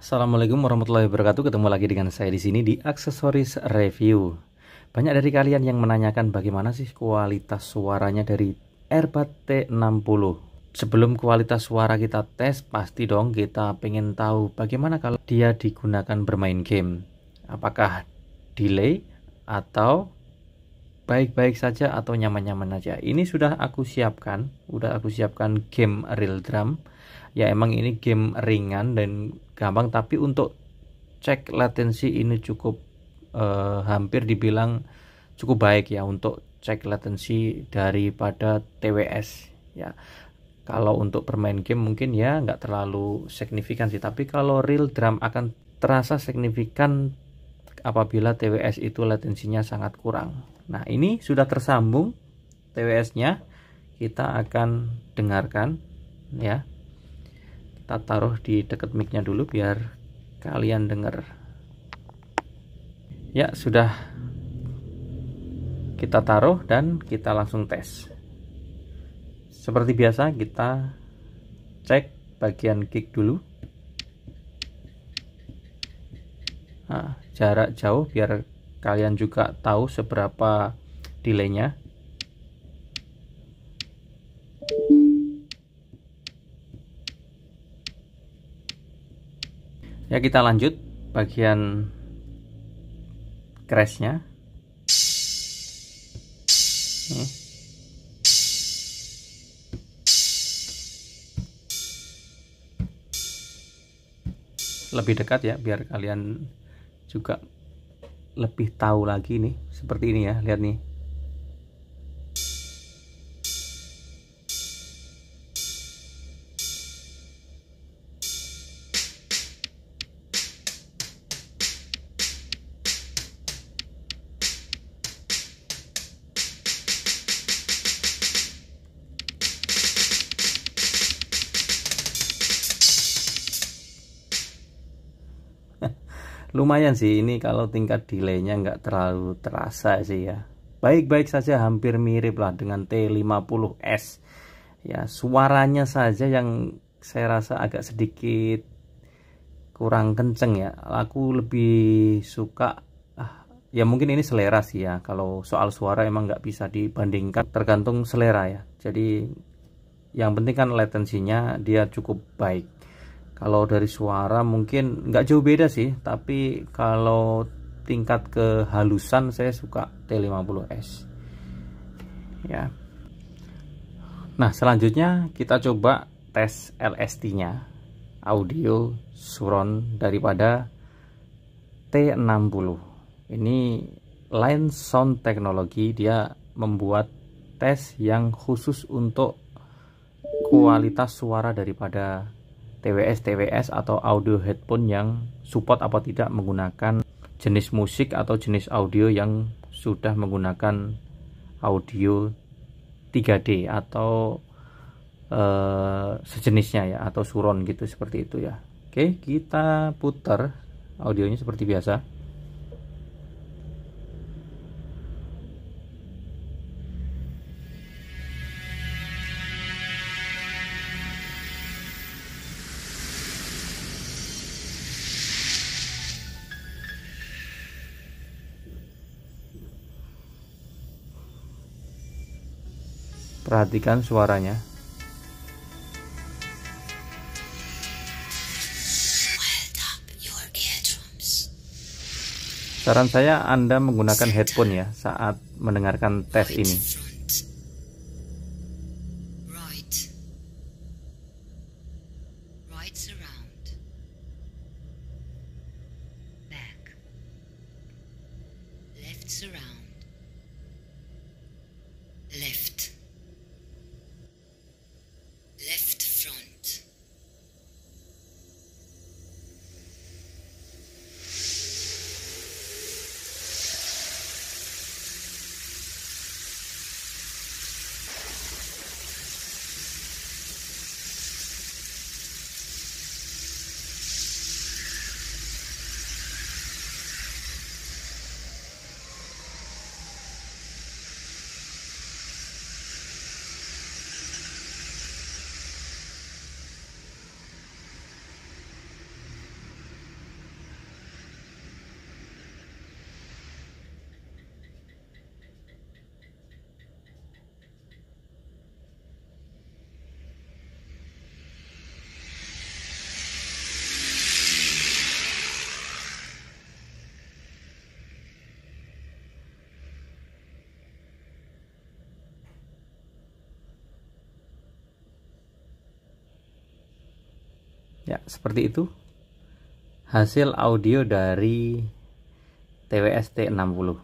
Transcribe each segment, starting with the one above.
Assalamualaikum warahmatullahi wabarakatuh. Ketemu lagi dengan saya di sini di Aksesoris Review. Banyak dari kalian yang menanyakan bagaimana sih kualitas suaranya dari AirPod T60. Sebelum kualitas suara kita tes, pasti dong kita pengen tahu bagaimana kalau dia digunakan bermain game. Apakah delay atau baik-baik saja atau nyaman-nyaman aja. Ini sudah aku siapkan game real drum. Ya emang ini game ringan dan gampang, tapi untuk cek latensi ini cukup hampir dibilang cukup baik ya untuk cek latensi daripada TWS ya. Kalau untuk bermain game mungkin ya nggak terlalu signifikan sih, tapi kalau real drum akan terasa signifikan apabila TWS itu latensinya sangat kurang. Nah, ini sudah tersambung TWS-nya. Kita akan dengarkan ya. Kita taruh di dekat mic-nya dulu biar kalian dengar. Ya, sudah kita taruh dan kita langsung tes. Seperti biasa kita cek bagian kick dulu. Nah, jarak jauh biar kalian juga tahu seberapa delaynya. Ya, kita lanjut bagian crashnya. Lebih dekat ya biar kalian juga lebih tahu lagi nih. Seperti ini ya, lihat nih. Lumayan sih ini, kalau tingkat delaynya nggak terlalu terasa sih ya. Baik-baik saja, hampir mirip lah dengan T50S. Ya, suaranya saja yang saya rasa agak sedikit kurang kenceng ya. Aku lebih suka ya mungkin ini selera sih ya. Kalau soal suara emang nggak bisa dibandingkan, tergantung selera ya. Jadi yang penting kan latensinya dia cukup baik. Kalau dari suara mungkin nggak jauh beda sih, tapi kalau tingkat kehalusan saya suka T50S ya. Nah, selanjutnya kita coba tes LST nya, audio surround daripada T60. Ini Line Sound Technology, dia membuat tes yang khusus untuk kualitas suara daripada TWS atau audio headphone yang support apa tidak menggunakan jenis musik atau jenis audio yang sudah menggunakan audio 3D atau sejenisnya ya, atau surround gitu, seperti itu ya. Oke, kita putar audionya seperti biasa. Perhatikan suaranya. Saran saya Anda menggunakan headphone ya saat mendengarkan tes ini. Ya, seperti itu hasil audio dari TWS T60.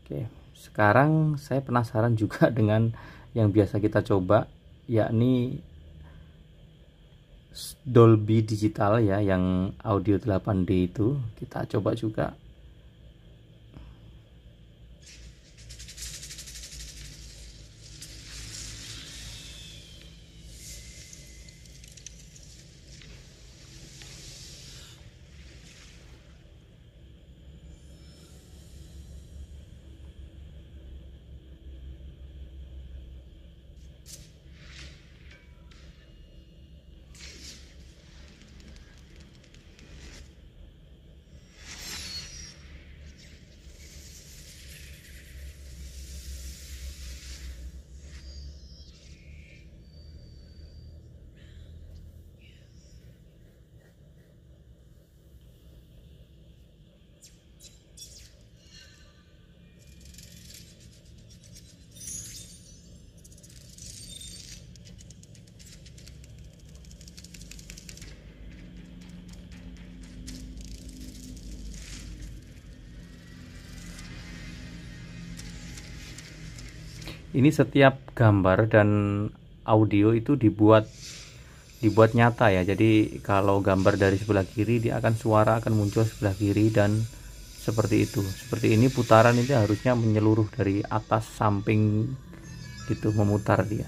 Oke, sekarang saya penasaran juga dengan yang biasa kita coba, yakni Dolby Digital ya, yang audio 8D itu kita coba juga. Ini setiap gambar dan audio itu dibuat nyata ya. Jadi kalau gambar dari sebelah kiri, dia akan suara akan muncul sebelah kiri, dan seperti itu. Seperti ini putaran itu harusnya menyeluruh dari atas samping gitu, memutar dia.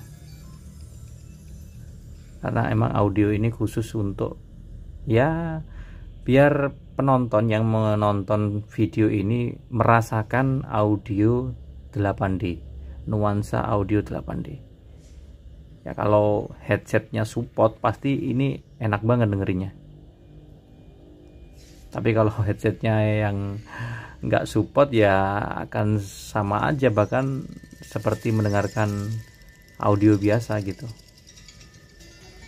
Karena emang audio ini khusus untuk ya biar penonton yang menonton video ini merasakan audio 8D, nuansa audio 8D. Ya kalau headsetnya support pasti ini enak banget dengerinnya. Tapi kalau headsetnya yang nggak support ya akan sama aja, bahkan seperti mendengarkan audio biasa gitu.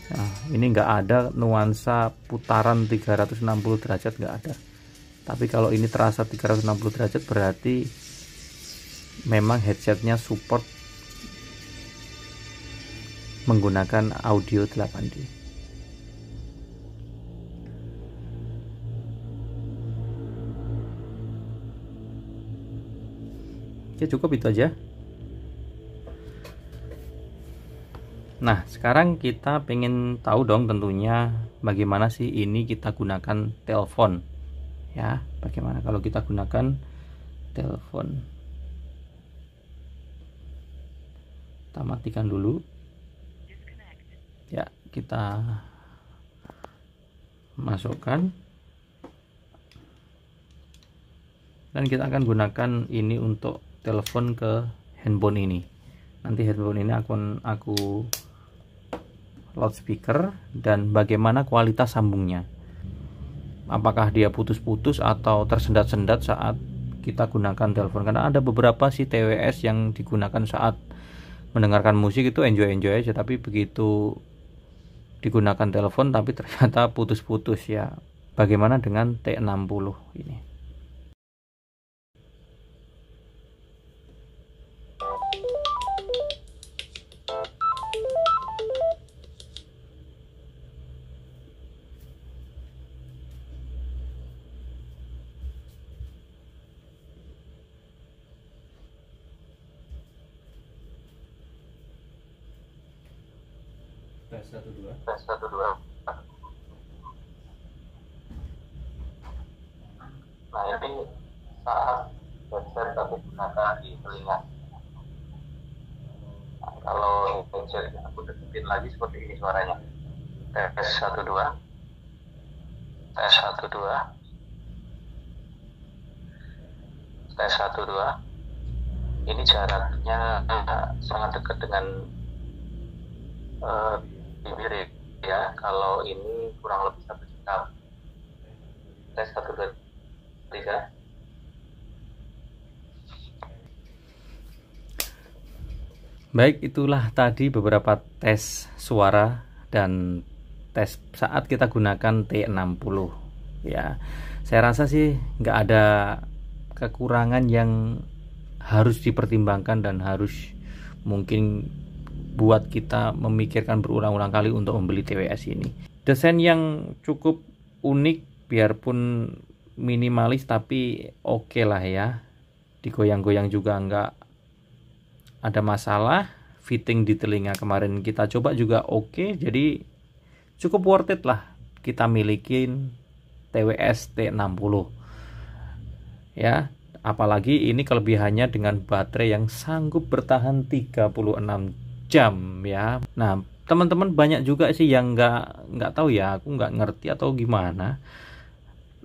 Nah, ini nggak ada nuansa putaran 360 derajat, nggak ada. Tapi kalau ini terasa 360 derajat berarti memang headsetnya support menggunakan audio 8D. Oke, cukup itu aja. Nah, sekarang kita pengen tahu dong tentunya bagaimana sih ini kita gunakan telepon. Ya, bagaimana kalau kita gunakan telepon. Kita matikan dulu. Ya, kita masukkan. Dan kita akan gunakan ini untuk telepon ke handphone ini. Nanti handphone ini akan aku loudspeaker, dan bagaimana kualitas sambungnya. Apakah dia putus-putus atau tersendat-sendat saat kita gunakan telepon. Karena ada beberapa sih TWS yang digunakan saat mendengarkan musik itu enjoy-enjoy aja, tapi begitu digunakan telepon tapi ternyata putus-putus ya. Bagaimana dengan T60 ini? Tes 1 2. Tes 1 2. Nah, ini saat headset aku gunakan di telinga. Nah, kalau headset aku deketin lagi seperti ini suaranya. Tes 1 2. Tes 1 2. Tes 1 2. Ini jaraknya sangat dekat dengan bibir ya. Kalau ini kurang lebih 1 jam. Tes 1 2 3. Baik, itulah tadi beberapa tes suara dan tes saat kita gunakan T60 ya. Saya rasa sih nggak ada kekurangan yang harus dipertimbangkan dan harus mungkin buat kita memikirkan berulang-ulang kali untuk membeli TWS ini. Desain yang cukup unik, biarpun minimalis tapi oke lah ya. Digoyang-goyang juga nggak ada masalah. Fitting di telinga kemarin kita coba juga oke, jadi cukup worth it lah kita milikin TWS T60 ya. Apalagi ini kelebihannya dengan baterai yang sanggup bertahan 36 jam ya. Nah, teman-teman banyak juga sih yang nggak tahu ya, aku nggak ngerti atau gimana.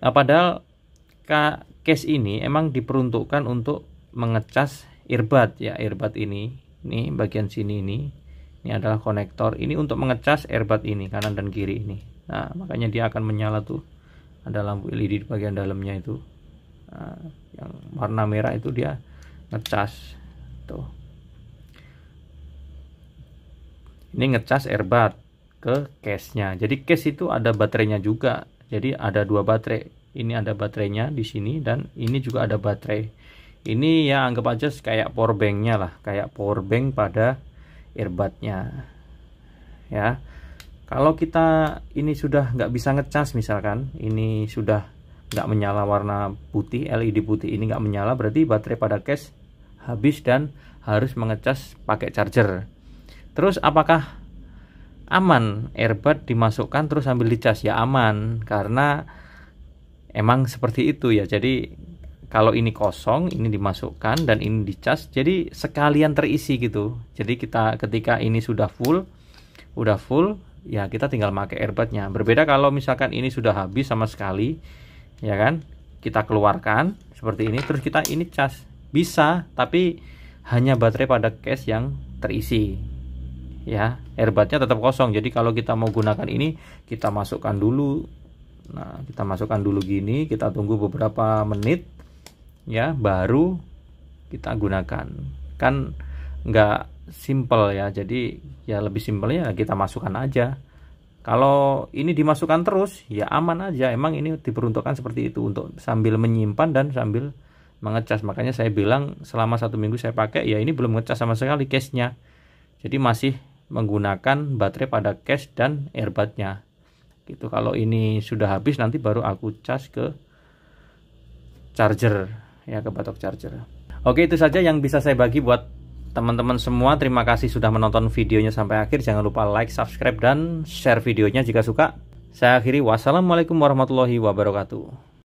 Nah, padahal case ini emang diperuntukkan untuk mengecas earbud ya. Earbud ini bagian sini ini adalah konektor. Ini untuk mengecas earbud ini kanan dan kiri ini. Nah, makanya dia akan menyala tuh. Ada lampu LED di bagian dalamnya itu. Nah, yang warna merah itu dia ngecas tuh. Ini ngecas earbud ke case-nya. Jadi case itu ada baterainya juga. Jadi ada dua baterai. Ini ada baterainya di sini dan ini juga ada baterai. Ini ya anggap aja kayak power bank-nya lah, kayak power bank pada earbud-nya. Ya. Kalau kita ini sudah nggak bisa ngecas, misalkan ini sudah nggak menyala warna putih, LED putih ini nggak menyala, berarti baterai pada case habis dan harus mengecas pakai charger. Terus apakah aman earbud dimasukkan terus sambil dicas? Ya aman, karena emang seperti itu ya. Jadi kalau ini kosong, ini dimasukkan dan ini dicas, jadi sekalian terisi gitu. Jadi kita ketika ini sudah full, ya kita tinggal pakai earbudnya. Berbeda kalau misalkan ini sudah habis sama sekali, ya kan? Kita keluarkan seperti ini, terus kita ini cas. Bisa, tapi hanya baterai pada case yang terisi. Ya, earbudnya tetap kosong. Jadi kalau kita mau gunakan ini, kita masukkan dulu. Nah, kita masukkan dulu gini, kita tunggu beberapa menit. Ya, baru kita gunakan. Kan nggak simple ya, jadi ya lebih simpel ya kita masukkan aja. Kalau ini dimasukkan terus ya aman aja, emang ini diperuntukkan seperti itu untuk sambil menyimpan dan sambil mengecas. Makanya saya bilang selama 1 minggu saya pakai ya ini belum ngecas sama sekali case-nya, jadi masih menggunakan baterai pada case dan earbudnya gitu. Kalau ini sudah habis nanti baru aku cas ke charger ya, ke batok charger. Oke, itu saja yang bisa saya bagi buat teman-teman semua. Terima kasih sudah menonton videonya sampai akhir. Jangan lupa like, subscribe, dan share videonya jika suka. Saya akhiri, wassalamualaikum warahmatullahi wabarakatuh.